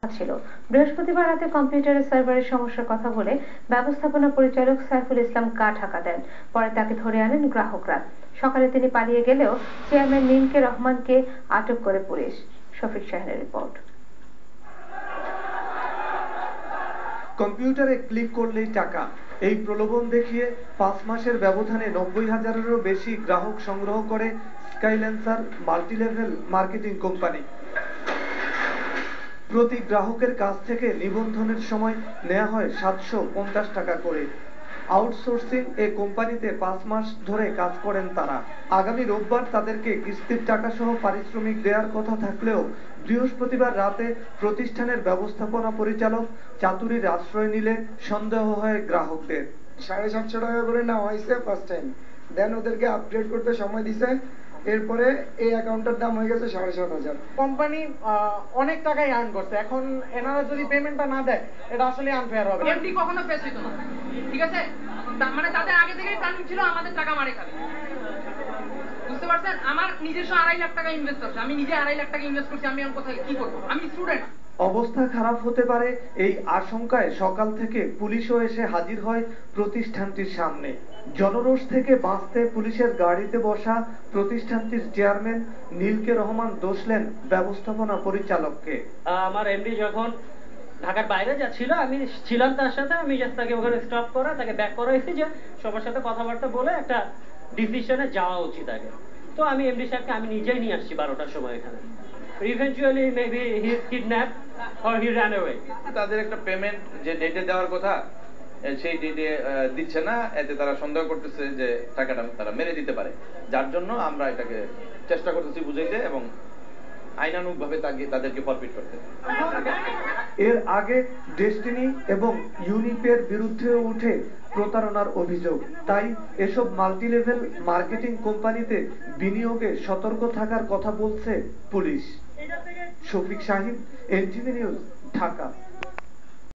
ছিল। বৃহস্পতিবার রাতে কম্পিউটারের সার্ভারের সমস্যার কথা বলে ব্যবস্থাপনা পরিচালক সাইফুল ইসলাম ঢাকা দেন। পরে তাকে ধরে আনেন গ্রাহকরা। সকালে তিনি পালিয়ে গেলেও চেয়ারম্যান নীলকে রহমানকে আটক করে পুলিশ। শফিক শাহীনের রিপোর্ট। কম্পিউটারে ক্লিক করলেই টাকা, এই প্রলোভন দেখিয়ে 5 মাসের ব্যবধানে 90,000-এরও বেশি গ্রাহক সংগ্রহ করে স্কাইল্যান্সার মাল্টিলেভেল মার্কেটিং কোম্পানি। প্রতি গ্রাহকের কাছ থেকে নিবন্ধনের সময় নেওয়া হয় 750 টাকা করে। আউটসোর্সিং এ কোম্পানিতে 5 মাস ধরে কাজ করেন তারা। আগামী রোববার তাদেরকে কিস্তির টাকা সহ পারিশ্রমিক দেওয়ার কথা থাকলেও বৃহস্পতিবার রাতে প্রতিষ্ঠানের ব্যবস্থাপনা পরিচালক চাতুরীর আশ্রয় নিলে সন্দেহ হয় গ্রাহকদের। 750 টাকা করে নেওয়া হয়েছে ফার্স্ট টাইম, দেন ওদেরকে আপডেট করতে সময় দিছে, এরপরে এই অ্যাকাউন্টের দাম হয়ে গেছে 7,500। কোম্পানি অনেক টাকাই আর্ন করছে, এখন এনারা যদি পেমেন্টটা না দেয় এটা আসলে আনফেয়ার হবে। এমডি কখনো ফেস হইতো না, ঠিক আছে? মানে তাদের আগে থেকেই প্ল্যানিং ছিল আমাদের টাকা মারে খাবে, বুঝতে পারছেন? আমার নিজস্ব 2.5 লাখ টাকা ইনভেস্ট করছে, আমি নিজে 2.5 লাখ টাকা ইনভেস্ট করছি, আমি কোথায় কি করবো? আমি স্টুডেন্ট। অবস্থা খারাপ হতে পারে এই আশঙ্কায় সকাল থেকে পুলিশও এসে হাজির হয় প্রতিষ্ঠানটির সামনে। জনরোষ থেকে বাঁচতে পুলিশের গাড়িতে বসা প্রতিষ্ঠানটির চেয়ারম্যান নীলকে রহমান দোষলেন ব্যবস্থাপনা পরিচালককে। আমার এমডি যখন ঢাকার বাইরে যাচ্ছিল, আমি ছিলাম তার সাথে, আমি জাস্ট তাকে ওখানে স্টপ করা, তাকে ব্যাক করাইছি যে সবার সাথে কথাবার্তা বলে একটা ডিসিশনে যাওয়া উচিত আগে। তো আমি এমডি সাহেবকে আমি নিজেই নিয়ে আসছি 12টার সময় এখানে। Eventually maybe he is kidnapped or he ran away. তাদের একটা পেমেন্ট যে ডেটে দেওয়ার কথা সেই ডেটে দিচ্ছে না, এতে তারা সন্দেহ করতেছে যে টাকাটা তারা মেরে দিতে পারে, যার জন্য আমরা এটাকে চেষ্টা করতেছি বুঝাইতে এবং আইনানুগভাবে তাদেরকে ফরফিট করতে। এর আগে ডেস্টিনি এবং ইউনিপের বিরুদ্ধেও উঠে প্রতারণার অভিযোগ। তাই এসব মাল্টিলেভেল মার্কেটিং কোম্পানিতে বিনিয়োগে সতর্ক থাকার কথা বলছে পুলিশ। Shafiq Shahin, NTV news, Dhaka.